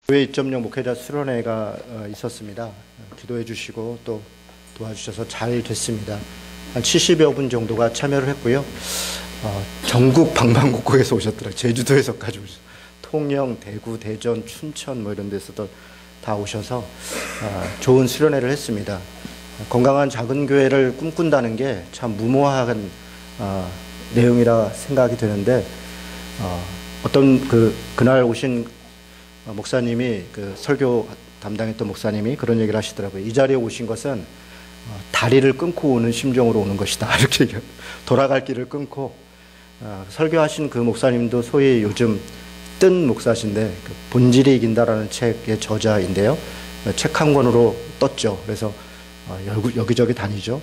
교회 2.0 목회자 수련회가 있었습니다. 기도해 주시고 또 도와주셔서 잘 됐습니다. 한 70여 분 정도가 참여를 했고요. 전국 방방곡곡에서 오셨더라고요. 제주도에서까지 오셨어요. 통영, 대구, 대전, 춘천 뭐 이런 데서도 다 오셔서 좋은 수련회를 했습니다. 건강한 작은 교회를 꿈꾼다는 게 참 무모한 내용이라 생각이 되는데 어떤 그날 오신 목사님이 설교 담당했던 목사님이 그런 얘기를 하시더라고요. 이 자리에 오신 것은 다리를 끊고 오는 심정으로 오는 것이다. 이렇게 돌아갈 길을 끊고 설교하신 그 목사님도 소위 요즘 뜬 목사신데 본질이 이긴다라는 책의 저자인데요. 책 한 권으로 떴죠. 그래서 여기저기 다니죠.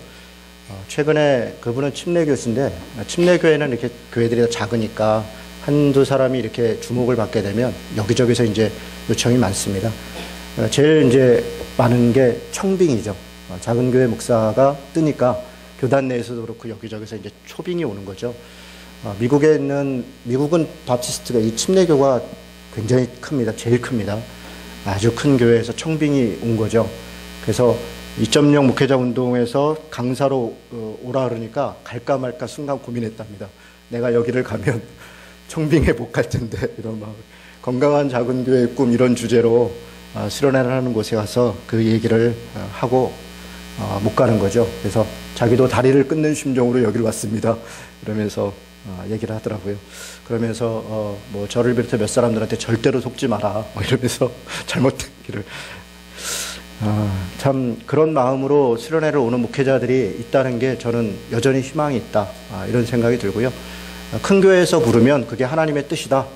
최근에 그분은 침례교수인데 침례교회는 이렇게 교회들이 다 작으니까 한두 사람이 이렇게 주목을 받게 되면 여기저기서 이제 요청이 많습니다. 제일 이제 많은 게 청빙이죠. 작은 교회 목사가 뜨니까 교단 내에서도 그렇고 여기저기서 이제 초빙이 오는 거죠. 미국은 바프티스트가 이 침례교가 굉장히 큽니다. 제일 큽니다. 아주 큰 교회에서 청빙이 온 거죠. 그래서 2.0 목회자 운동에서 강사로 오라 그러니까 갈까 말까 순간 고민했답니다. 내가 여기를 가면 청빙에 못 갈 텐데 이런 막 건강한 작은 교회의 꿈 이런 주제로 수련회를 하는 곳에 가서 그 얘기를 하고 못 가는 거죠. 그래서 자기도 다리를 끊는 심정으로 여기를 왔습니다. 그러면서 얘기를 하더라고요. 그러면서 뭐 저를 비롯해 몇 사람들한테 절대로 속지 마라 뭐 이러면서 잘못된 길을 참 그런 마음으로 수련회를 오는 목회자들이 있다는 게 저는 여전히 희망이 있다 이런 생각이 들고요. 큰 교회에서 부르면 그게 하나님의 뜻이다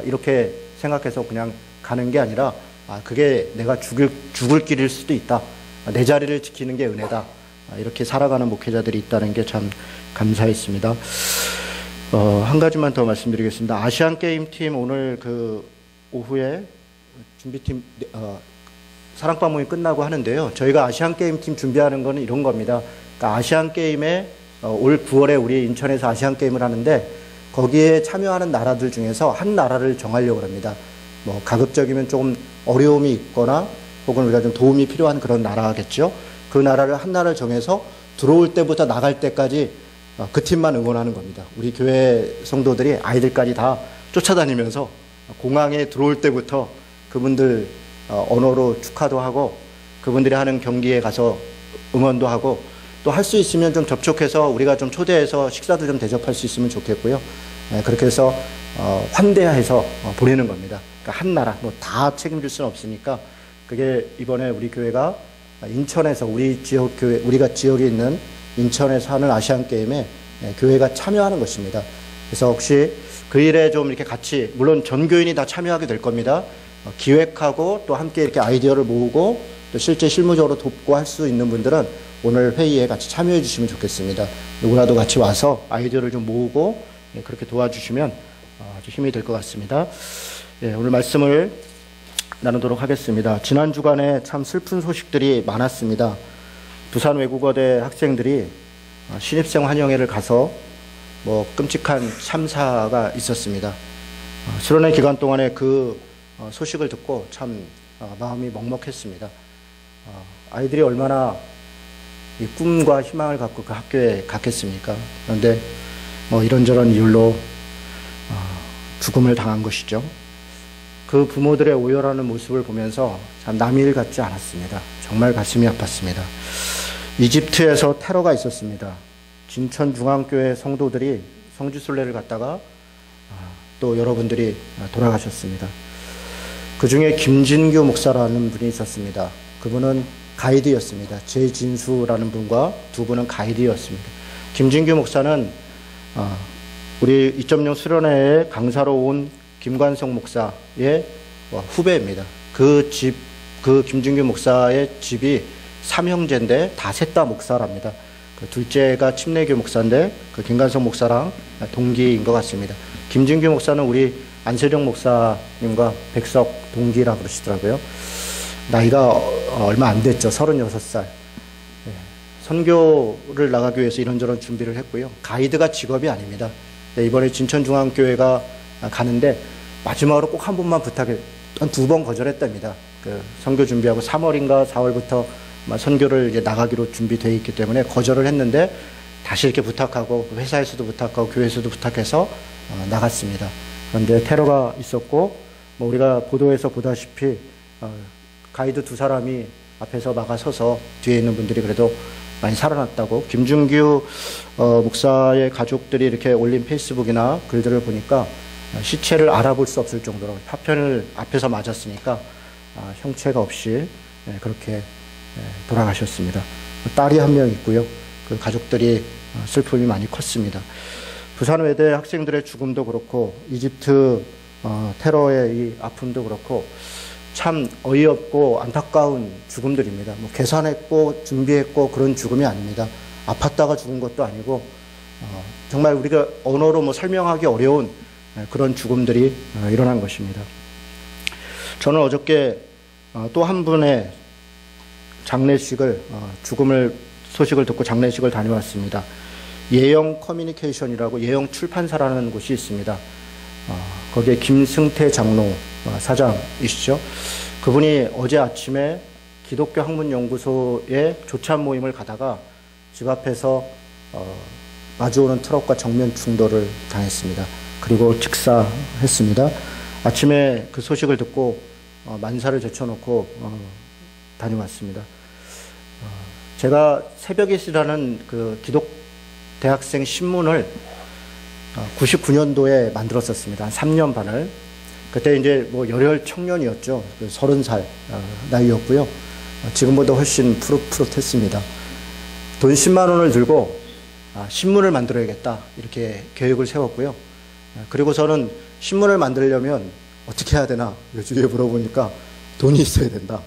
이렇게 생각해서 그냥 가는 게 아니라 그게 내가 죽을 길일 수도 있다. 내 자리를 지키는 게 은혜다. 이렇게 살아가는 목회자들이 있다는 게 참 감사했습니다. 한 가지만 더 말씀드리겠습니다. 아시안게임팀 오늘 오후에 준비팀 사랑방문이 끝나고 하는데요. 저희가 아시안게임팀 준비하는 거는 이런 겁니다. 그러니까 아시안게임에 올 9월에 우리 인천에서 아시안게임을 하는데 거기에 참여하는 나라들 중에서 한 나라를 정하려고 합니다. 뭐 가급적이면 조금 어려움이 있거나 혹은 우리가 좀 도움이 필요한 그런 나라겠죠. 그 나라를 한 나라를 정해서 들어올 때부터 나갈 때까지 그 팀만 응원하는 겁니다. 우리 교회 성도들이 아이들까지 다 쫓아다니면서 공항에 들어올 때부터 그분들 언어로 축하도 하고 그분들이 하는 경기에 가서 응원도 하고 또 할 수 있으면 좀 접촉해서 우리가 좀 초대해서 식사도 좀 대접할 수 있으면 좋겠고요. 그렇게 해서 환대해서 보내는 겁니다. 그러니까 한 나라 뭐 다 책임질 수는 없으니까 그게 이번에 우리 교회가 인천에서 우리 지역 교회 우리가 지역에 있는 인천에서 하는 아시안 게임에 교회가 참여하는 것입니다. 그래서 혹시 그 일에 좀 이렇게 같이 물론 전 교인이 다 참여하게 될 겁니다. 기획하고 또 함께 이렇게 아이디어를 모으고 또 실제 실무적으로 돕고 할 수 있는 분들은 오늘 회의에 같이 참여해 주시면 좋겠습니다. 누구라도 같이 와서 아이디어를 좀 모으고 그렇게 도와주시면 아주 힘이 될 것 같습니다. 오늘 말씀을 나누도록 하겠습니다. 지난 주간에 참 슬픈 소식들이 많았습니다. 부산 외국어대 학생들이 신입생 환영회를 가서 뭐 끔찍한 참사가 있었습니다. 수련회 기간 동안에 그 소식을 듣고 참 마음이 먹먹했습니다. 아이들이 얼마나 이 꿈과 희망을 갖고 그 학교에 갔겠습니까? 그런데 뭐 이런저런 이유로 죽음을 당한 것이죠. 그 부모들의 오열하는 모습을 보면서 참 남의 일 같지 않았습니다. 정말 가슴이 아팠습니다. 이집트에서 테러가 있었습니다. 진천중앙교회 성도들이 성지순례를 갔다가 또 여러분들이 돌아가셨습니다. 그 중에 김진규 목사라는 분이 있었습니다. 그분은 가이드였습니다. 제진수라는 분과 두 분은 가이드였습니다. 김진규 목사는 우리 2.0 수련회에 강사로 온 김관성 목사의 후배입니다. 그 김진규 목사의 집이 삼형제인데 다 셋 다 목사랍니다. 그 둘째가 침례교 목사인데 그 김관성 목사랑 동기인 것 같습니다. 김진규 목사는 우리 안세령 목사님과 백석 동기라 그러시더라고요. 나이가 얼마 안 됐죠. 36살. 선교를 나가기 위해서 이런저런 준비를 했고요. 가이드가 직업이 아닙니다. 이번에 진천중앙교회가 가는데 마지막으로 꼭 한 분만 부탁해 한 2번 거절했답니다. 그 선교 준비하고 3월인가 4월부터 선교를 이제 나가기로 준비되어 있기 때문에 거절을 했는데 다시 이렇게 부탁하고 회사에서도 부탁하고 교회에서도 부탁해서 나갔습니다. 그런데 테러가 있었고 뭐 우리가 보도에서 보다시피 가이드 2사람이 앞에서 막아서서 뒤에 있는 분들이 그래도 많이 살아났다고 김준규 목사의 가족들이 이렇게 올린 페이스북이나 글들을 보니까 시체를 알아볼 수 없을 정도로 파편을 앞에서 맞았으니까 형체가 없이 그렇게 돌아가셨습니다. 딸이 1명 있고요. 그 가족들이 슬픔이 많이 컸습니다. 부산 외대 학생들의 죽음도 그렇고 이집트 테러의 이 아픔도 그렇고 참 어이없고 안타까운 죽음들입니다. 뭐 계산했고 준비했고 그런 죽음이 아닙니다. 아팠다가 죽은 것도 아니고 정말 우리가 언어로 뭐 설명하기 어려운 그런 죽음들이 일어난 것입니다. 저는 어저께 또 한 분의 장례식을 소식을 듣고 장례식을 다녀왔습니다. 예영 커뮤니케이션이라고 예영 출판사라는 곳이 있습니다. 거기에 김승태 장로 사장이시죠. 그분이 어제 아침에 기독교 학문연구소에 조찬 모임을 가다가 집 앞에서 마주오는 트럭과 정면 충돌을 당했습니다. 그리고 즉사했습니다. 아침에 그 소식을 듣고 만사를 제쳐놓고 다녀왔습니다. 제가 새벽잇이라는 그 기독 대학생 신문을 99년도에 만들었었습니다. 한 3년 반을. 그때 이제 뭐 열혈 청년이었죠. 30살 나이였고요. 지금보다 훨씬 푸릇푸릇했습니다. 돈 10만 원을 들고 신문을 만들어야겠다 이렇게 계획을 세웠고요. 그리고 저는 신문을 만들려면 어떻게 해야 되나 주위에 물어보니까 돈이 있어야 된다.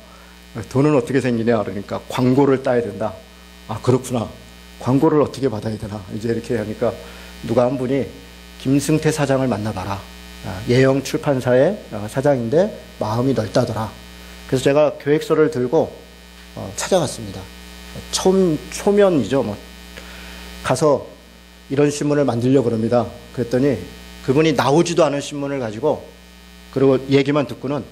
돈은 어떻게 생기냐 그러니까 광고를 따야 된다. 아 그렇구나. 광고를 어떻게 받아야 되나 이제 이렇게 하니까 누가 한 분이 김승태 사장을 만나봐라. 예영 출판사의 사장인데 마음이 넓다더라. 그래서 제가 계획서를 들고 찾아갔습니다. 초면이죠. 뭐 가서 이런 신문을 만들려고 그럽니다. 그랬더니 그분이 나오지도 않은 신문을 가지고 그리고 얘기만 듣고는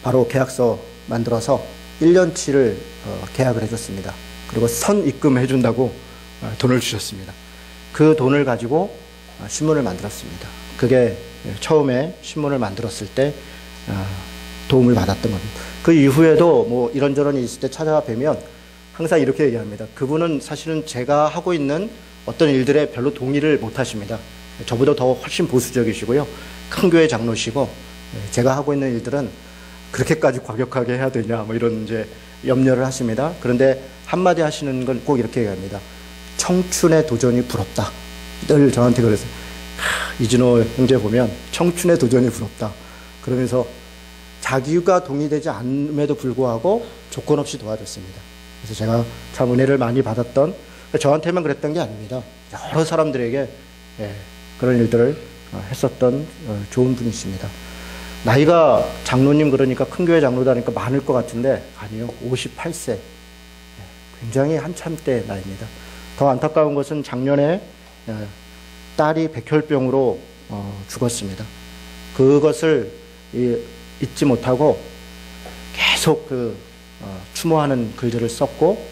바로 계약서 만들어서 1년치를 계약을 해줬습니다. 그리고 선입금 해준다고 돈을 주셨습니다. 그 돈을 가지고 신문을 만들었습니다. 그게 처음에 신문을 만들었을 때 도움을 받았던 겁니다. 그 이후에도 뭐 이런저런 있을 때 찾아뵈면 항상 이렇게 얘기합니다. 그분은 사실은 제가 하고 있는 어떤 일들에 별로 동의를 못 하십니다. 저보다 더 훨씬 보수적이시고요. 큰 교회 장로시고 제가 하고 있는 일들은 그렇게까지 과격하게 해야 되냐 뭐 이런 이제 염려를 하십니다. 그런데 한마디 하시는 건 꼭 이렇게 얘기합니다. 청춘의 도전이 부럽다. 늘 저한테 그래서 이진호 형제 보면 청춘의 도전이 부럽다. 그러면서 자기가 동의되지 않음에도 불구하고 조건 없이 도와줬습니다. 그래서 제가 참 은혜를 많이 받았던 저한테만 그랬던 게 아닙니다. 여러 사람들에게 그런 일들을 했었던 좋은 분이십니다. 나이가 장로님 그러니까 큰 교회 장로다니까 많을 것 같은데 아니요. 58세. 굉장히 한참 때 나이입니다. 더 안타까운 것은 작년에 딸이 백혈병으로 죽었습니다. 그것을 잊지 못하고 계속 추모하는 글들을 썼고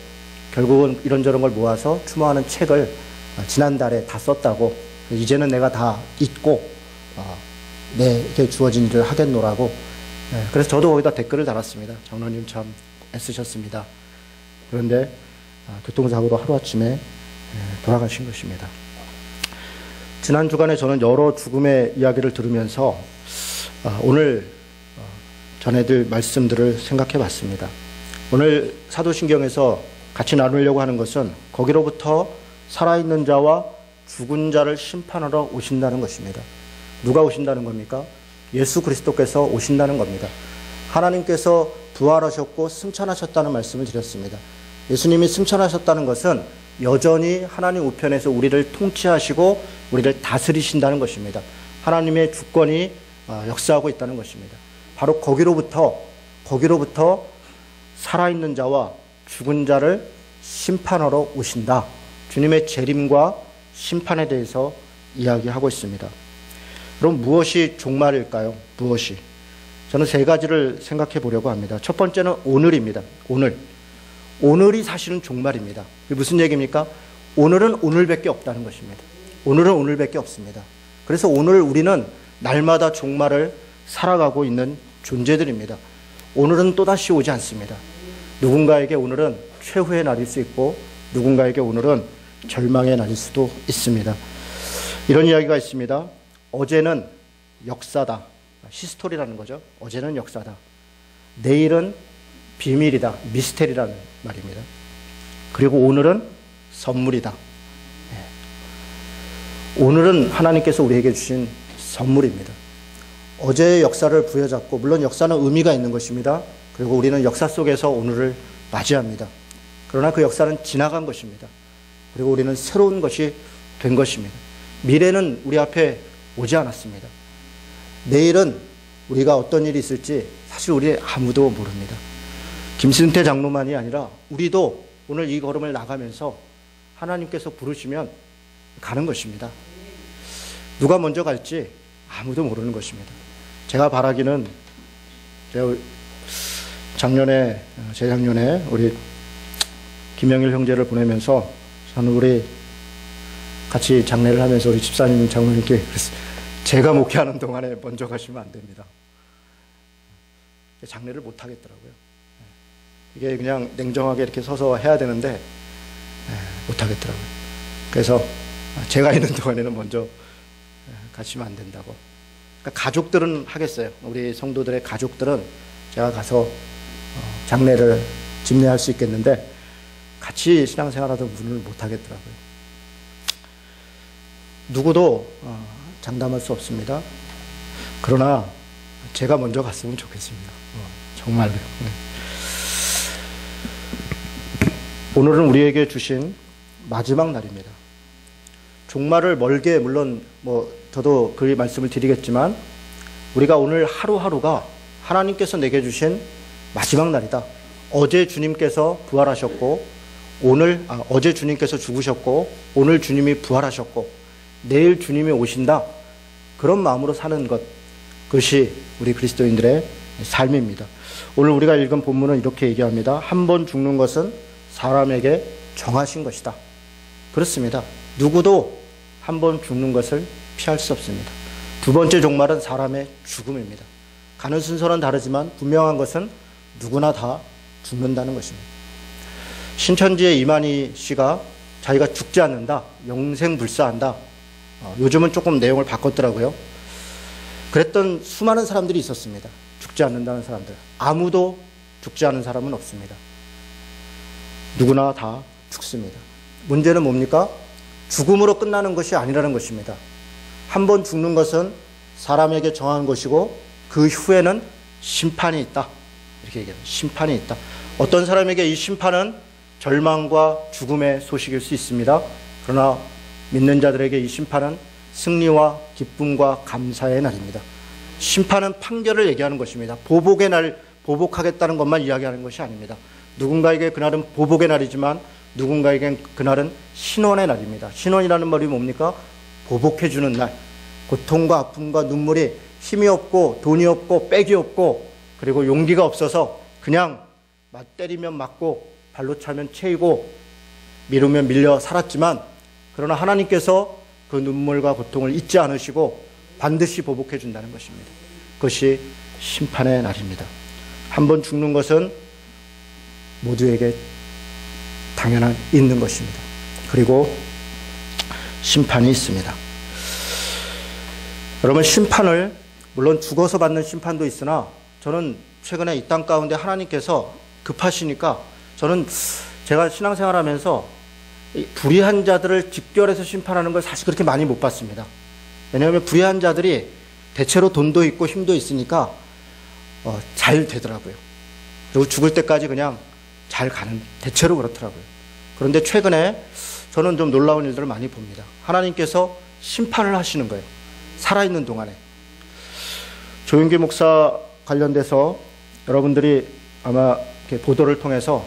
결국은 이런저런 걸 모아서 추모하는 책을 지난달에 다 썼다고 이제는 내가 다 잊고 내게 주어진 일을 하겠노라고 그래서 저도 거기다 댓글을 달았습니다. 장로님 참 애쓰셨습니다. 그런데 교통사고로 하루아침에 돌아가신 것입니다. 지난 주간에 저는 여러 죽음의 이야기를 들으면서 오늘 전해드릴 말씀들을 생각해 봤습니다. 오늘 사도신경에서 같이 나누려고 하는 것은 거기로부터 살아있는 자와 죽은 자를 심판하러 오신다는 것입니다. 누가 오신다는 겁니까? 예수 그리스도께서 오신다는 겁니다. 하나님께서 부활하셨고 승천하셨다는 말씀을 드렸습니다. 예수님이 승천하셨다는 것은 여전히 하나님 우편에서 우리를 통치하시고 우리를 다스리신다는 것입니다. 하나님의 주권이 역사하고 있다는 것입니다. 바로 거기로부터 살아있는 자와 죽은 자를 심판하러 오신다. 주님의 재림과 심판에 대해서 이야기하고 있습니다. 그럼 무엇이 종말일까요? 무엇이? 저는 세 가지를 생각해 보려고 합니다. 첫 번째는 오늘입니다. 오늘. 오늘이 사실은 종말입니다. 그게 무슨 얘기입니까? 오늘은 오늘밖에 없다는 것입니다. 오늘은 오늘밖에 없습니다. 그래서 오늘 우리는 날마다 종말을 살아가고 있는 존재들입니다. 오늘은 또다시 오지 않습니다. 누군가에게 오늘은 최후의 날일 수 있고 누군가에게 오늘은 절망의 날일 수도 있습니다. 이런 이야기가 있습니다. 어제는 역사다. 히스토리라는 거죠. 어제는 역사다. 내일은 비밀이다. 미스테리라는 말입니다. 그리고 오늘은 선물이다. 오늘은 하나님께서 우리에게 주신 선물입니다. 어제의 역사를 부여잡고, 물론 역사는 의미가 있는 것입니다. 그리고 우리는 역사 속에서 오늘을 맞이합니다. 그러나 그 역사는 지나간 것입니다. 그리고 우리는 새로운 것이 된 것입니다. 미래는 우리 앞에 오지 않았습니다. 내일은 우리가 어떤 일이 있을지 사실 우리 아무도 모릅니다. 김승태 장로만이 아니라 우리도 오늘 이 걸음을 나가면서 하나님께서 부르시면 가는 것입니다. 누가 먼저 갈지 아무도 모르는 것입니다. 제가 바라기는 재작년에 우리 김영일 형제를 보내면서 저는 우리 같이 장례를 하면서 우리 집사님 장로님께 그랬어요. 제가 목회하는 동안에 먼저 가시면 안 됩니다. 장례를 못 하겠더라고요. 이게 그냥 냉정하게 이렇게 서서 해야 되는데 못 하겠더라고요. 그래서 제가 있는 동안에는 먼저 가시면 안 된다고. 그러니까 가족들은 하겠어요. 우리 성도들의 가족들은 제가 가서 장례를 집례할 수 있겠는데 같이 신앙생활하던 분을 못 하겠더라고요. 누구도 장담할 수 없습니다. 그러나 제가 먼저 갔으면 좋겠습니다. 정말로요. 오늘은 우리에게 주신 마지막 날입니다. 종말을 멀게, 물론 저도 그 말씀을 드리겠지만 우리가 오늘 하루하루가 하나님께서 내게 주신 마지막 날이다. 어제 주님께서 부활하셨고 어제 주님께서 죽으셨고 오늘 주님이 부활하셨고 내일 주님이 오신다. 그런 마음으로 사는 것, 그것이 우리 그리스도인들의 삶입니다. 오늘 우리가 읽은 본문은 이렇게 얘기합니다. 한 번 죽는 것은 사람에게 정하신 것이다. 그렇습니다. 누구도 한 번 죽는 것을 피할 수 없습니다. 두 번째 종말은 사람의 죽음입니다. 가는 순서는 다르지만 분명한 것은 누구나 다 죽는다는 것입니다. 신천지의 이만희 씨가 자기가 죽지 않는다, 영생불사한다. 요즘은 조금 내용을 바꿨더라고요. 그랬던 수많은 사람들이 있었습니다. 죽지 않는다는 사람들. 아무도 죽지 않은 사람은 없습니다. 누구나 다 죽습니다. 문제는 뭡니까? 죽음으로 끝나는 것이 아니라는 것입니다. 한 번 죽는 것은 사람에게 정한 것이고 그 후에는 심판이 있다. 이렇게 얘기합니다. 심판이 있다. 어떤 사람에게 이 심판은 절망과 죽음의 소식일 수 있습니다. 그러나 믿는 자들에게 이 심판은 승리와 기쁨과 감사의 날입니다. 심판은 판결을 얘기하는 것입니다. 보복의 날, 보복하겠다는 것만 이야기하는 것이 아닙니다. 누군가에게 그날은 보복의 날이지만 누군가에겐 그날은 신원의 날입니다. 신원이라는 말이 뭡니까? 보복해주는 날. 고통과 아픔과 눈물이 힘이 없고 돈이 없고 빽이 없고 그리고 용기가 없어서 그냥 때리면 맞고 발로 차면 채이고 미루면 밀려 살았지만 그러나 하나님께서 그 눈물과 고통을 잊지 않으시고 반드시 보복해 준다는 것입니다. 그것이 심판의 날입니다. 한 번 죽는 것은 모두에게 당연한 있는 것입니다. 그리고 심판이 있습니다. 여러분, 심판을 물론 죽어서 받는 심판도 있으나 저는 최근에 이 땅 가운데 하나님께서 급하시니까 저는 제가 신앙생활하면서 불의한 자들을 직결해서 심판하는 걸 사실 그렇게 많이 못 봤습니다. 왜냐하면 불의한 자들이 대체로 돈도 있고 힘도 있으니까 잘 되더라고요. 그리고 죽을 때까지 그냥 잘 가는, 대체로 그렇더라고요. 그런데 최근에 저는 좀 놀라운 일들을 많이 봅니다. 하나님께서 심판을 하시는 거예요. 살아있는 동안에. 조윤기 목사 관련돼서 여러분들이 아마 이렇게 보도를 통해서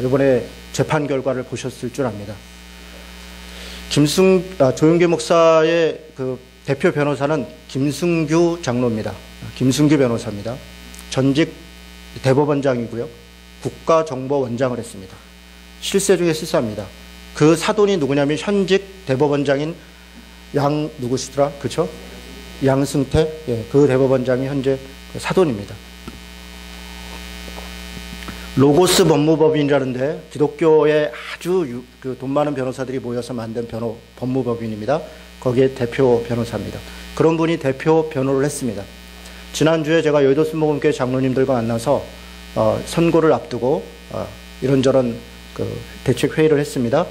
이번에 재판 결과를 보셨을 줄 압니다. 조윤기 목사의 그 대표 변호사는 김승규 장로입니다. 김승규 변호사입니다. 전직 대법원장이고요. 국가정보원장을 했습니다. 실세 중에 실세합니다. 그 사돈이 누구냐면 현직 대법원장인 누구시더라? 그쵸? 양승태? 예, 그 대법원장이 현재 사돈입니다. 로고스 법무법인이라는데 기독교의 아주 돈 많은 변호사들이 모여서 만든 법무법인입니다. 거기에 대표 변호사입니다. 그런 분이 대표 변호를 했습니다. 지난주에 제가 여의도 순복음교회 장로님들과 만나서 선고를 앞두고 이런저런 대책 회의를 했습니다.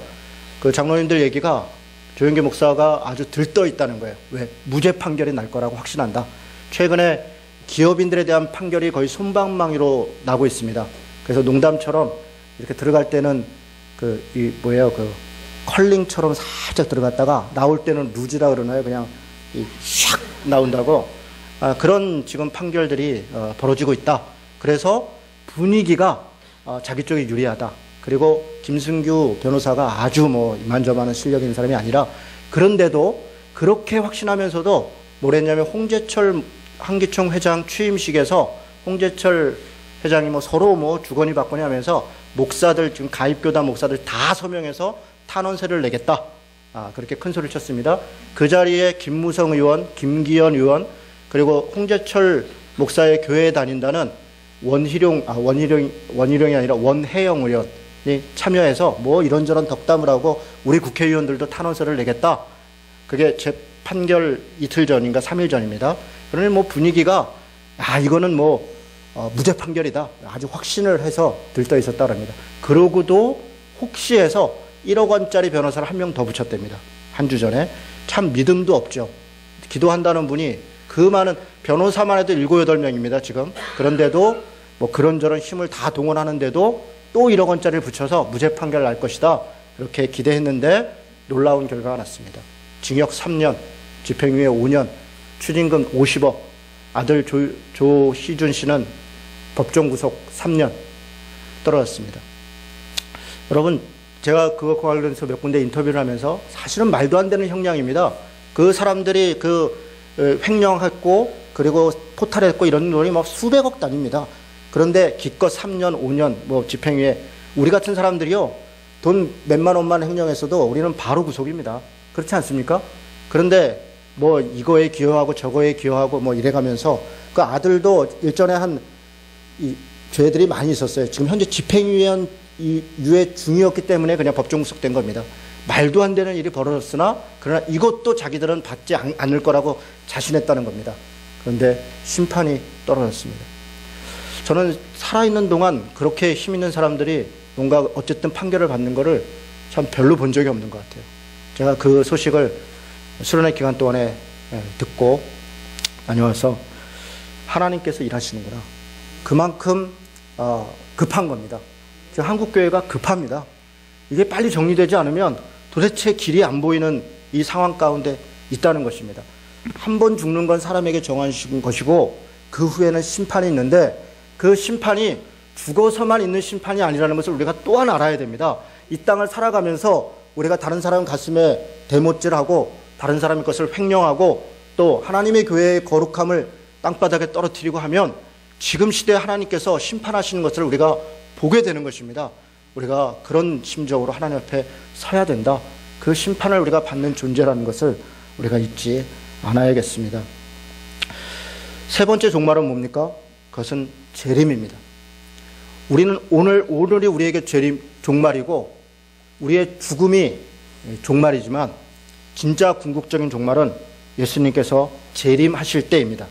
그 장로님들 얘기가 조영기 목사가 아주 들떠 있다는 거예요. 왜? 무죄 판결이 날 거라고 확신한다. 최근에 기업인들에 대한 판결이 거의 솜방망이로 나고 있습니다. 그래서 농담처럼 이렇게 들어갈 때는 컬링처럼 살짝 들어갔다가 나올 때는 루즈라 그러나요? 그냥 샥 나온다고. 그런 지금 판결들이 벌어지고 있다. 그래서 분위기가 자기 쪽이 유리하다. 그리고 김승규 변호사가 아주 이만저만한 실력 있는 사람이 아니라 그런데도 그렇게 확신하면서도 뭐랬냐면 홍재철 한기총 회장 취임식에서 홍재철 회장이 서로 주거니 받거니 하면서 목사들 지금 가입교단 목사들 다 서명해서 탄원서를 내겠다. 그렇게 큰 소리를 쳤습니다. 그 자리에 김무성 의원, 김기현 의원 그리고 홍재철 목사의 교회에 다닌다는 원희룡이 아니라 원혜영 의원이 참여해서 이런저런 덕담을 하고 우리 국회의원들도 탄원서를 내겠다. 그게 제 판결 이틀 전인가 3일 전입니다. 그러니 분위기가 이거는 무죄 판결이다. 아주 확신을 해서 들떠 있었다 그럽니다. 그러고도 혹시 해서 1억 원짜리 변호사를 한 명 더 붙였답니다. 한 주 전에. 참 믿음도 없죠. 기도한다는 분이 그 많은 변호사만 해도 7, 8명입니다. 지금. 그런데도 그런저런 힘을 다 동원하는데도 또 1억 원짜리를 붙여서 무죄 판결 날 것이다. 그렇게 기대했는데 놀라운 결과가 났습니다. 징역 3년, 집행유예 5년, 추징금 50억, 아들 조희준 씨는 법정 구속 3년 떨어졌습니다. 여러분, 제가 그것과 관련해서 몇 군데 인터뷰를 하면서 사실은 말도 안 되는 형량입니다. 그 사람들이 횡령했고 그리고 포탈했고 이런 돈이 수백억 단위입니다. 그런데 기껏 3년, 5년 집행유예, 우리 같은 사람들이요 돈 몇만 원만 횡령했어도 우리는 바로 구속입니다. 그렇지 않습니까? 그런데 이거에 기여하고 저거에 기여하고 이래가면서 그 아들도 일전에 죄들이 많이 있었어요. 지금 현재 집행유예 중이었기 때문에 그냥 법정 구속된 겁니다. 말도 안 되는 일이 벌어졌으나 그러나 이것도 자기들은 받지 않을 거라고 자신했다는 겁니다. 그런데 심판이 떨어졌습니다. 저는 살아있는 동안 그렇게 힘 있는 사람들이 뭔가 어쨌든 판결을 받는 거를 참 별로 본 적이 없는 것 같아요. 제가 그 소식을 수련회 기간 동안에 듣고 다녀와서 하나님께서 일하시는구나. 그만큼 급한 겁니다. 지금 한국교회가 급합니다. 이게 빨리 정리되지 않으면 도대체 길이 안 보이는 이 상황 가운데 있다는 것입니다. 한 번 죽는 건 사람에게 정하신 것이고 그 후에는 심판이 있는데 그 심판이 죽어서만 있는 심판이 아니라는 것을 우리가 또한 알아야 됩니다. 이 땅을 살아가면서 우리가 다른 사람 가슴에 대못질하고 다른 사람의 것을 횡령하고 또 하나님의 교회의 거룩함을 땅바닥에 떨어뜨리고 하면 지금 시대에 하나님께서 심판하시는 것을 우리가 보게 되는 것입니다. 우리가 그런 심정으로 하나님 앞에 서야 된다. 그 심판을 우리가 받는 존재라는 것을 우리가 잊지 않아야겠습니다. 세 번째 종말은 뭡니까? 그것은 재림입니다. 우리는 오늘이 우리에게 종말이고 우리의 죽음이 종말이지만 진짜 궁극적인 종말은 예수님께서 재림하실 때입니다.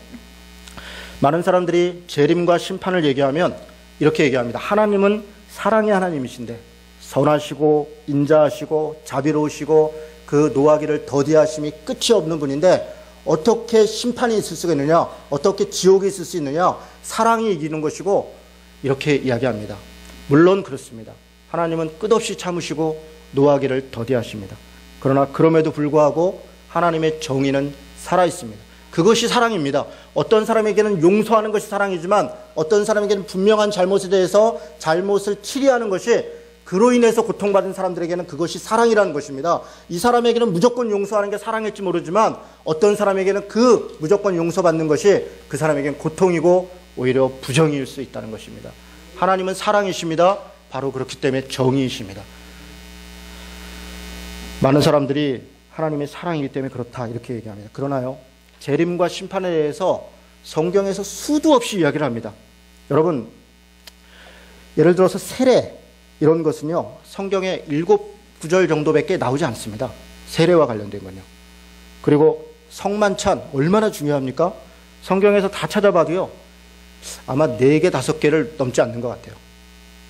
많은 사람들이 재림과 심판을 얘기하면 이렇게 얘기합니다. 하나님은 사랑의 하나님이신데 선하시고 인자하시고 자비로우시고 그 노하기를 더디하심이 끝이 없는 분인데 어떻게 심판이 있을 수가 있느냐, 어떻게 지옥이 있을 수 있느냐, 사랑이 이기는 것이고 이렇게 이야기합니다. 물론 그렇습니다. 하나님은 끝없이 참으시고 노하기를 더디하십니다. 그러나 그럼에도 불구하고 하나님의 정의는 살아있습니다. 그것이 사랑입니다. 어떤 사람에게는 용서하는 것이 사랑이지만 어떤 사람에게는 분명한 잘못에 대해서 잘못을 치리하는 것이 그로 인해서 고통받은 사람들에게는 그것이 사랑이라는 것입니다. 이 사람에게는 무조건 용서하는 게 사랑일지 모르지만 어떤 사람에게는 그 무조건 용서받는 것이 그 사람에게는 고통이고 오히려 부정일 수 있다는 것입니다. 하나님은 사랑이십니다. 바로 그렇기 때문에 정의이십니다. 많은 사람들이 하나님의 사랑이기 때문에 그렇다 이렇게 얘기합니다. 그러나요, 재림과 심판에 대해서 성경에서 수도 없이 이야기를 합니다. 여러분, 예를 들어서 세례 이런 것은요, 성경에 7구절 정도밖에 나오지 않습니다. 세례와 관련된 건요. 그리고 성만찬 얼마나 중요합니까? 성경에서 다 찾아봐도요, 아마 4개, 5개를 넘지 않는 것 같아요.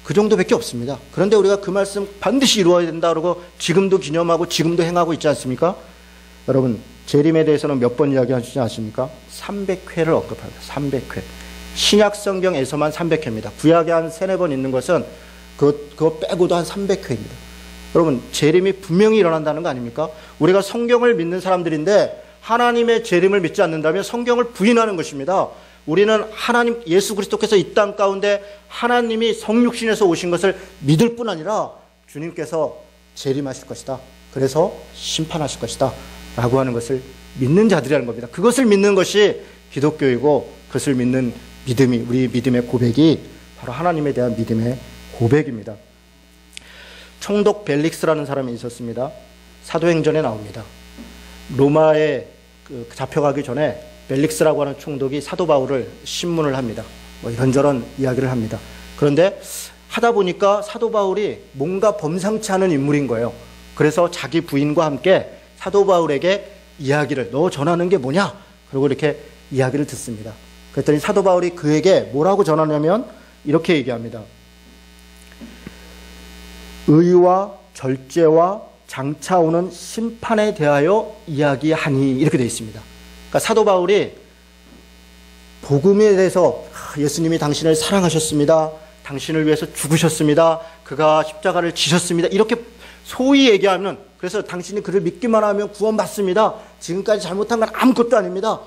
그 정도밖에 없습니다. 그런데 우리가 그 말씀 반드시 이루어야 된다 그러고 지금도 기념하고 지금도 행하고 있지 않습니까? 여러분, 재림에 대해서는 몇 번 이야기하시지 않습니까? 300회를 언급합니다. 300회. 신약 성경에서만 300회입니다. 구약에 한 3-4번 있는 것은 그거 빼고도 한 300회입니다. 여러분, 재림이 분명히 일어난다는 거 아닙니까? 우리가 성경을 믿는 사람들인데 하나님의 재림을 믿지 않는다면 성경을 부인하는 것입니다. 우리는 하나님 예수 그리스도께서 이 땅 가운데 하나님이 성육신에서 오신 것을 믿을 뿐 아니라 주님께서 재림하실 것이다. 그래서 심판하실 것이다. 라고 하는 것을 믿는 자들이라는 겁니다. 그것을 믿는 것이 기독교이고 그것을 믿는 믿음이, 우리 믿음의 고백이 바로 하나님에 대한 믿음의 고백입니다. 총독 벨릭스라는 사람이 있었습니다. 사도행전에 나옵니다. 로마에 잡혀가기 전에 벨릭스라고 하는 총독이 사도 바울을 신문을 합니다. 이런저런 이야기를 합니다. 그런데 하다 보니까 사도 바울이 뭔가 범상치 않은 인물인 거예요. 그래서 자기 부인과 함께 사도 바울에게 이야기를, 너 전하는 게 뭐냐? 그리고 이렇게 이야기를 듣습니다. 그랬더니 사도 바울이 그에게 뭐라고 전하냐면 이렇게 얘기합니다. 의와 절제와 장차 오는 심판에 대하여 이야기하니, 이렇게 되어 있습니다. 그러니까 사도 바울이 복음에 대해서 예수님이 당신을 사랑하셨습니다. 당신을 위해서 죽으셨습니다. 그가 십자가를 지셨습니다. 이렇게 소위 얘기하면, 그래서 당신이 그를 믿기만 하면 구원받습니다. 지금까지 잘못한 건 아무것도 아닙니다.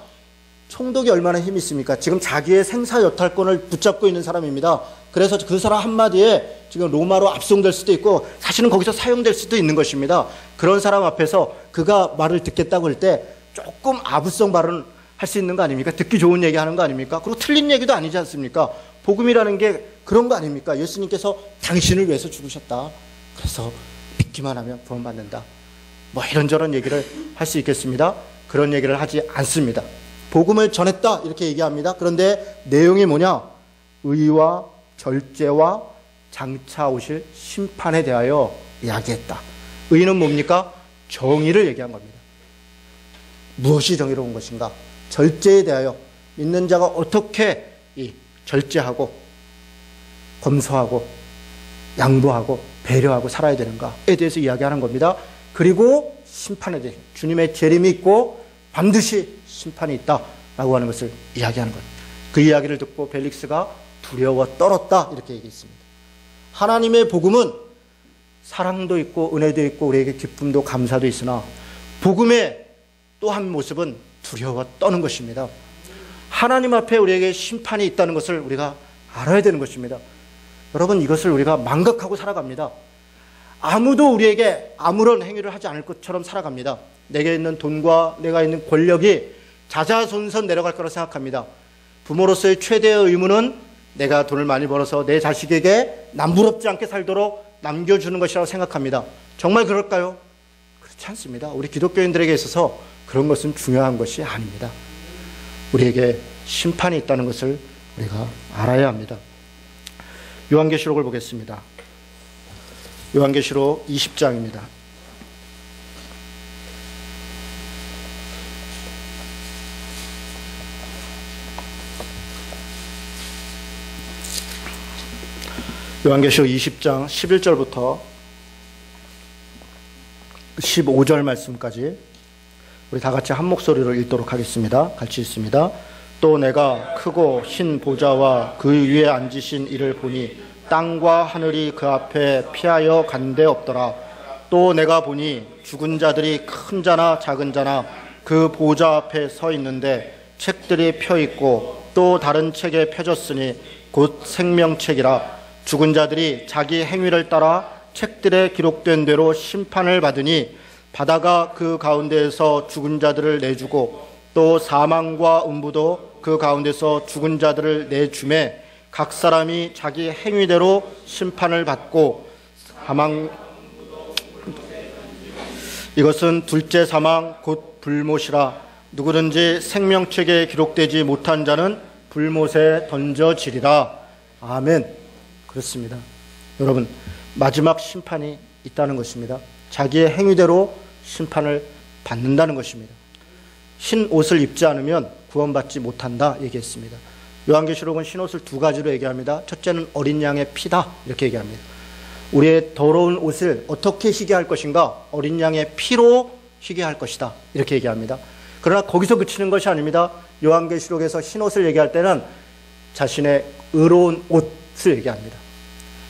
총독이 얼마나 힘이 있습니까? 지금 자기의 생사 여탈권을 붙잡고 있는 사람입니다. 그래서 그 사람 한마디에 지금 로마로 압송될 수도 있고 사실은 거기서 사용될 수도 있는 것입니다. 그런 사람 앞에서 그가 말을 듣겠다고 할 때 조금 아부성 발언 할 수 있는 거 아닙니까? 듣기 좋은 얘기 하는 거 아닙니까? 그리고 틀린 얘기도 아니지 않습니까? 복음이라는 게 그런 거 아닙니까? 예수님께서 당신을 위해서 죽으셨다. 그래서 믿기만 하면 구원받는다. 이런저런 얘기를 할 수 있겠습니다. 그런 얘기를 하지 않습니다. 복음을 전했다 이렇게 얘기합니다. 그런데 내용이 뭐냐? 의와 절제와 장차 오실 심판에 대하여 이야기했다. 의는 뭡니까? 정의를 얘기한 겁니다. 무엇이 정의로운 것인가? 절제에 대하여 믿는 자가 어떻게 절제하고 검소하고 양보하고 배려하고 살아야 되는가에 대해서 이야기하는 겁니다. 그리고 심판에 대해 주님의 재림이 있고 반드시 심판이 있다라고 하는 것을 이야기하는 거예요. 그 이야기를 듣고 벨릭스가 두려워 떨었다 이렇게 얘기했습니다. 하나님의 복음은 사랑도 있고 은혜도 있고 우리에게 기쁨도 감사도 있으나 복음의 또 한 모습은 두려워 떠는 것입니다. 하나님 앞에 우리에게 심판이 있다는 것을 우리가 알아야 되는 것입니다. 여러분, 이것을 우리가 망각하고 살아갑니다. 아무도 우리에게 아무런 행위를 하지 않을 것처럼 살아갑니다. 내게 있는 돈과 내가 있는 권력이 자자손손 내려갈 거라 생각합니다. 부모로서의 최대의 의무는 내가 돈을 많이 벌어서 내 자식에게 남부럽지 않게 살도록 남겨주는 것이라고 생각합니다. 정말 그럴까요? 그렇지 않습니다. 우리 기독교인들에게 있어서 그런 것은 중요한 것이 아닙니다. 우리에게 심판이 있다는 것을 우리가 알아야 합니다. 요한계시록을 보겠습니다. 요한계시록 20장입니다. 요한계시록 20장 11절부터 15절 말씀까지 우리 다 같이 한 목소리로 읽도록 하겠습니다. 같이 읽습니다. 또 내가 크고 흰 보좌와 그 위에 앉으신 이를 보니 땅과 하늘이 그 앞에 피하여 간데 없더라. 또 내가 보니 죽은 자들이 큰 자나 작은 자나 그 보좌 앞에 서 있는데 책들이 펴 있고 또 다른 책에 펴졌으니 곧 생명책이라. 죽은 자들이 자기 행위를 따라 책들에 기록된 대로 심판을 받으니 바다가 그 가운데에서 죽은 자들을 내주고 또 사망과 음부도 그 가운데서 죽은 자들을 내주매 각 사람이 자기 행위대로 심판을 받고 이것은 둘째 사망 곧 불못이라. 누구든지 생명책에 기록되지 못한 자는 불못에 던져지리라. 아멘. 그렇습니다. 여러분, 마지막 심판이 있다는 것입니다. 자기의 행위대로 심판을 받는다는 것입니다. 흰 옷을 입지 않으면 구원받지 못한다 얘기했습니다. 요한계시록은 흰 옷을 두 가지로 얘기합니다. 첫째는 어린 양의 피다 이렇게 얘기합니다. 우리의 더러운 옷을 어떻게 희게 할 것인가? 어린 양의 피로 희게 할 것이다 이렇게 얘기합니다. 그러나 거기서 그치는 것이 아닙니다. 요한계시록에서 흰 옷을 얘기할 때는 자신의 의로운 옷을 얘기합니다.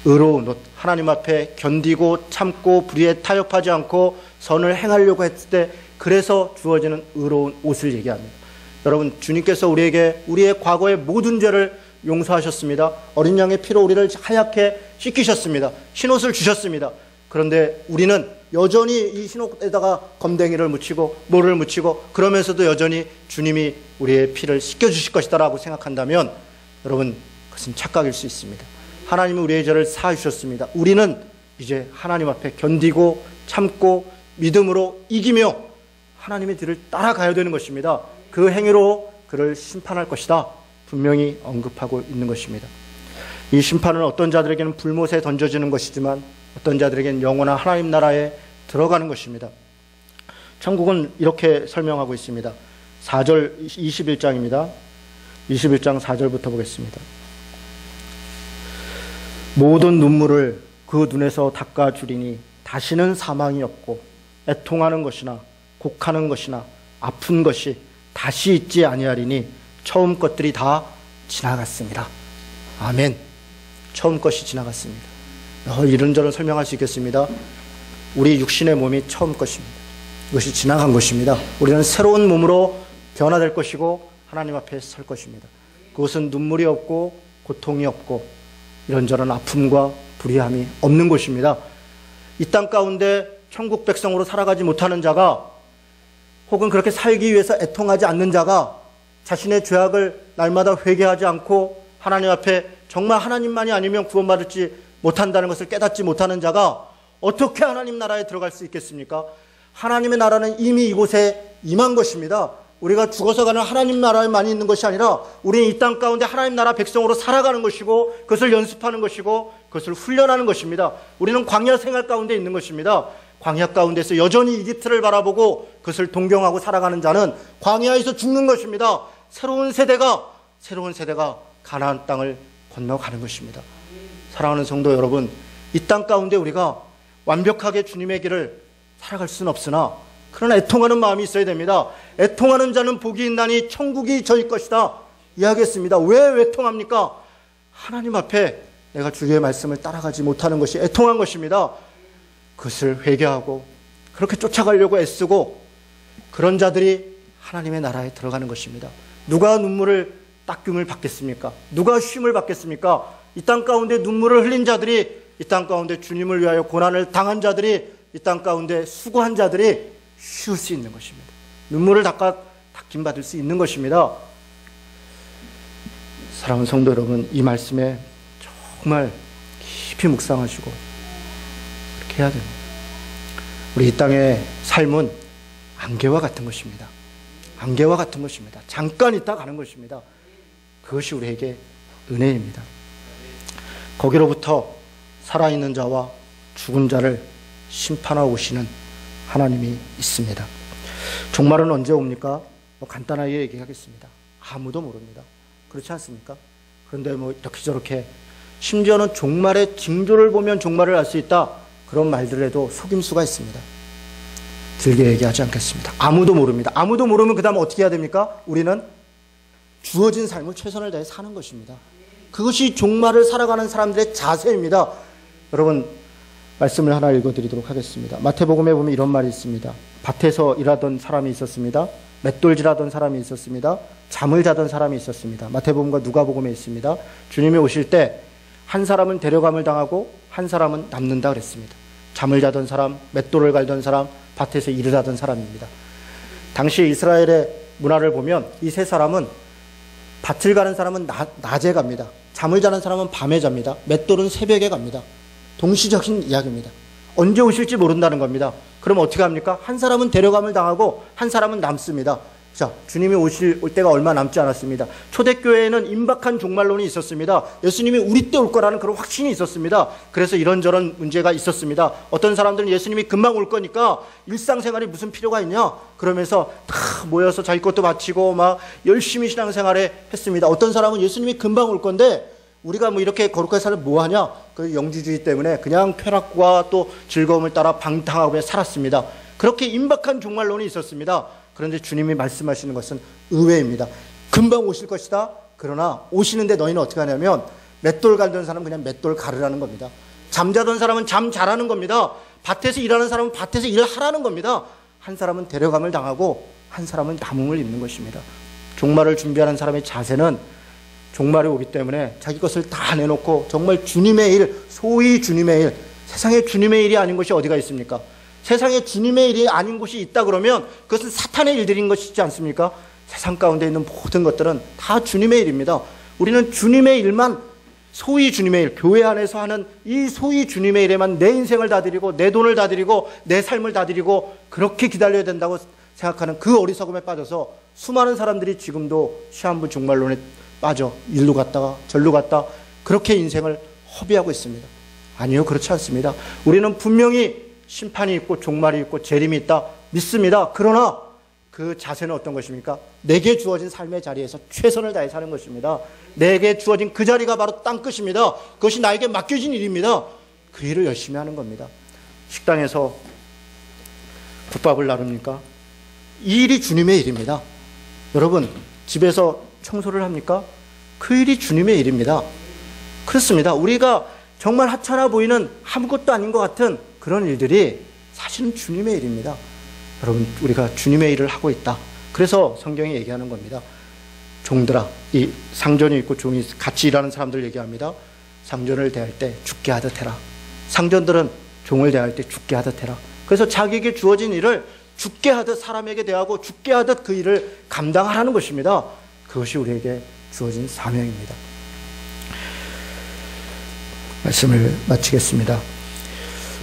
의로운 옷, 하나님 앞에 견디고 참고 불의에 타협하지 않고 선을 행하려고 했을 때 그래서 주어지는 의로운 옷을 얘기합니다. 여러분, 주님께서 우리에게 우리의 과거의 모든 죄를 용서하셨습니다. 어린 양의 피로 우리를 하얗게 씻기셨습니다. 흰옷을 주셨습니다. 그런데 우리는 여전히 이 흰옷에다가 검댕이를 묻히고 모를 묻히고 그러면서도 여전히 주님이 우리의 피를 씻겨주실 것이다라고 생각한다면 여러분, 그것은 착각일 수 있습니다. 하나님은 우리의 죄를 사하셨습니다. 우리는 이제 하나님 앞에 견디고 참고 믿음으로 이기며 하나님의 뒤를 따라가야 되는 것입니다. 그 행위로 그를 심판할 것이다 분명히 언급하고 있는 것입니다. 이 심판은 어떤 자들에게는 불못에 던져지는 것이지만 어떤 자들에게는 영원한 하나님 나라에 들어가는 것입니다. 천국은 이렇게 설명하고 있습니다. 4절 21장입니다. 21장 4절부터 보겠습니다. 모든 눈물을 그 눈에서 닦아주리니 다시는 사망이 없고 애통하는 것이나 곡하는 것이나 아픈 것이 다시 있지 아니하리니 처음 것들이 다 지나갔습니다. 아멘. 처음 것이 지나갔습니다. 이런저런 설명할 수 있겠습니다. 우리 육신의 몸이 처음 것입니다. 이것이 지나간 것입니다. 우리는 새로운 몸으로 변화될 것이고 하나님 앞에 설 것입니다. 그것은 눈물이 없고 고통이 없고 이런저런 아픔과 불의함이 없는 곳입니다. 이 땅 가운데 천국 백성으로 살아가지 못하는 자가 혹은 그렇게 살기 위해서 애통하지 않는 자가 자신의 죄악을 날마다 회개하지 않고 하나님 앞에 정말 하나님만이 아니면 구원받지 못한다는 것을 깨닫지 못하는 자가 어떻게 하나님 나라에 들어갈 수 있겠습니까? 하나님의 나라는 이미 이곳에 임한 것입니다. 우리가 죽어서 가는 하나님 나라에만 있는 것이 아니라 우리는 이 땅 가운데 하나님 나라 백성으로 살아가는 것이고 그것을 연습하는 것이고 그것을 훈련하는 것입니다. 우리는 광야 생활 가운데 있는 것입니다. 광야 가운데서 여전히 이집트를 바라보고 그것을 동경하고 살아가는 자는 광야에서 죽는 것입니다. 새로운 세대가 가나안 땅을 건너가는 것입니다. 사랑하는 성도 여러분, 이 땅 가운데 우리가 완벽하게 주님의 길을 살아갈 수는 없으나 그러나 애통하는 마음이 있어야 됩니다. 애통하는 자는 복이 있나니 천국이 저희 것이다 이야기했습니다. 왜 애통합니까? 하나님 앞에 내가 주의 말씀을 따라가지 못하는 것이 애통한 것입니다. 그것을 회개하고 그렇게 쫓아가려고 애쓰고 그런 자들이 하나님의 나라에 들어가는 것입니다. 누가 눈물을 닦음을 받겠습니까? 누가 쉼을 받겠습니까? 이 땅 가운데 눈물을 흘린 자들이, 이 땅 가운데 주님을 위하여 고난을 당한 자들이, 이 땅 가운데 수고한 자들이 쉴 수 있는 것입니다. 눈물을 닦임 받을 수 있는 것입니다. 사랑하는 성도 여러분, 이 말씀에 정말 깊이 묵상하시고 그렇게 해야 됩니다. 우리 이 땅의 삶은 안개와 같은 것입니다. 안개와 같은 것입니다. 잠깐 있다 가는 것입니다. 그것이 우리에게 은혜입니다. 거기로부터 살아있는 자와 죽은 자를 심판하고 오시는 하나님이 있습니다. 종말은 언제 옵니까? 간단하게 얘기하겠습니다. 아무도 모릅니다. 그렇지 않습니까? 그런데 이렇게 저렇게 심지어는 종말의 징조를 보면 종말을 알 수 있다, 그런 말들에도 속임수가 있습니다. 길게 얘기하지 않겠습니다. 아무도 모릅니다. 아무도 모르면 그 다음 어떻게 해야 됩니까? 우리는 주어진 삶을 최선을 다해 사는 것입니다. 그것이 종말을 살아가는 사람들의 자세입니다. 여러분, 말씀을 하나 읽어드리도록 하겠습니다. 마태복음에 보면 이런 말이 있습니다. 밭에서 일하던 사람이 있었습니다. 맷돌질하던 사람이 있었습니다. 잠을 자던 사람이 있었습니다. 마태복음과 누가복음에 있습니다. 주님이 오실 때 한 사람은 데려감을 당하고 한 사람은 남는다 그랬습니다. 잠을 자던 사람, 맷돌을 갈던 사람, 밭에서 일을 하던 사람입니다. 당시 이스라엘의 문화를 보면 이 세 사람은 밭을 가는 사람은 낮에 갑니다. 잠을 자는 사람은 밤에 잡니다. 맷돌은 새벽에 갑니다. 동시적인 이야기입니다. 언제 오실지 모른다는 겁니다. 그럼 어떻게 합니까? 한 사람은 데려감을 당하고 한 사람은 남습니다. 자, 주님이 올 때가 얼마 남지 않았습니다. 초대교회에는 임박한 종말론이 있었습니다. 예수님이 우리 때 올 거라는 그런 확신이 있었습니다. 그래서 이런저런 문제가 있었습니다. 어떤 사람들은 예수님이 금방 올 거니까 일상생활이 무슨 필요가 있냐? 그러면서 다 모여서 자기 것도 바치고 막 열심히 신앙생활에 했습니다. 어떤 사람은 예수님이 금방 올 건데 우리가 뭐 이렇게 거룩하게 살면 뭐하냐? 그 영지주의 때문에 그냥 쾌락과 또 즐거움을 따라 방탕하고 살았습니다. 그렇게 임박한 종말론이 있었습니다. 그런데 주님이 말씀하시는 것은 의외입니다. 금방 오실 것이다. 그러나 오시는데 너희는 어떻게 하냐면 맷돌 갈던 사람은 그냥 맷돌 가르라는 겁니다. 잠자던 사람은 잠 자라는 겁니다. 밭에서 일하는 사람은 밭에서 일을 하라는 겁니다. 한 사람은 데려감을 당하고 한 사람은 남음을 입는 것입니다. 종말을 준비하는 사람의 자세는 종말이 오기 때문에 자기 것을 다 내놓고 정말 주님의 일, 소위 주님의 일, 세상에 주님의 일이 아닌 것이 어디가 있습니까? 세상에 주님의 일이 아닌 곳이 있다 그러면 그것은 사탄의 일들인 것이지 않습니까? 세상 가운데 있는 모든 것들은 다 주님의 일입니다. 우리는 주님의 일만, 소위 주님의 일, 교회 안에서 하는 이 소위 주님의 일에만 내 인생을 다 드리고 내 돈을 다 드리고 내 삶을 다 드리고 그렇게 기다려야 된다고 생각하는 그 어리석음에 빠져서 수많은 사람들이 지금도 시한부 종말론에 빠져 일로 갔다가 절로 갔다 그렇게 인생을 허비하고 있습니다. 아니요, 그렇지 않습니다. 우리는 분명히 심판이 있고 종말이 있고 재림이 있다 믿습니다. 그러나 그 자세는 어떤 것입니까? 내게 주어진 삶의 자리에서 최선을 다해 사는 것입니다. 내게 주어진 그 자리가 바로 땅끝입니다. 그것이 나에게 맡겨진 일입니다. 그 일을 열심히 하는 겁니다. 식당에서 국밥을 나눕니까? 이 일이 주님의 일입니다. 여러분, 집에서 청소를 합니까? 그 일이 주님의 일입니다. 그렇습니다. 우리가 정말 하찮아 보이는 아무것도 아닌 것 같은 그런 일들이 사실은 주님의 일입니다. 여러분, 우리가 주님의 일을 하고 있다. 그래서 성경이 얘기하는 겁니다. 종들아, 이 상전이 있고 종이 같이 일하는 사람들 얘기합니다. 상전을 대할 때 죽게 하듯 해라. 상전들은 종을 대할 때 죽게 하듯 해라. 그래서 자기에게 주어진 일을 죽게 하듯 사람에게 대하고 죽게 하듯 그 일을 감당하라는 것입니다. 그것이 우리에게 주어진 사명입니다. 말씀을 마치겠습니다.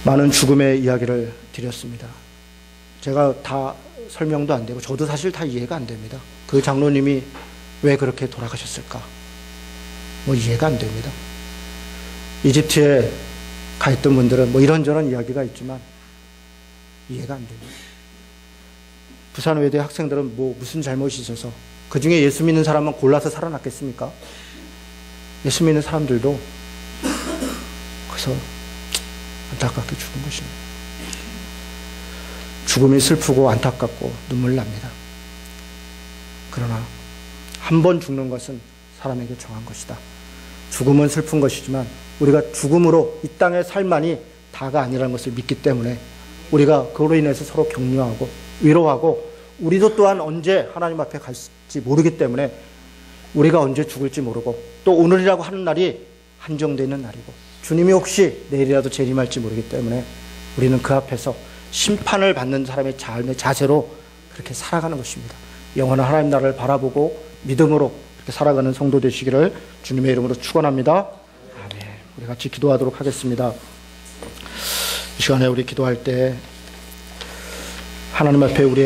많은 죽음의 이야기를 드렸습니다. 제가 다 설명도 안 되고 저도 사실 다 이해가 안 됩니다. 그 장로님이 왜 그렇게 돌아가셨을까? 뭐 이해가 안 됩니다. 이집트에 가 있던 분들은 뭐 이런저런 이야기가 있지만 이해가 안 됩니다. 부산외대 학생들은 뭐 무슨 잘못이 있어서 그 중에 예수 믿는 사람만 골라서 살아났겠습니까? 예수 믿는 사람들도 그래서 안타깝게 죽은 것입니다. 죽음이 슬프고 안타깝고 눈물 납니다. 그러나 한 번 죽는 것은 사람에게 정한 것이다. 죽음은 슬픈 것이지만 우리가 죽음으로 이 땅의 삶만이 다가 아니라는 것을 믿기 때문에 우리가 그로 인해서 서로 격려하고 위로하고 우리도 또한 언제 하나님 앞에 갈지 모르기 때문에 우리가 언제 죽을지 모르고 또 오늘이라고 하는 날이 한정되어 있는 날이고 주님이 혹시 내일이라도 재림할지 모르기 때문에 우리는 그 앞에서 심판을 받는 사람의 삶의 자세로 그렇게 살아가는 것입니다. 영원한 하나님 나라를 바라보고 믿음으로 그렇게 살아가는 성도 되시기를 주님의 이름으로 축원합니다. 아멘. 우리 같이 기도하도록 하겠습니다. 이 시간에 우리 기도할 때 하나님 앞에 우리의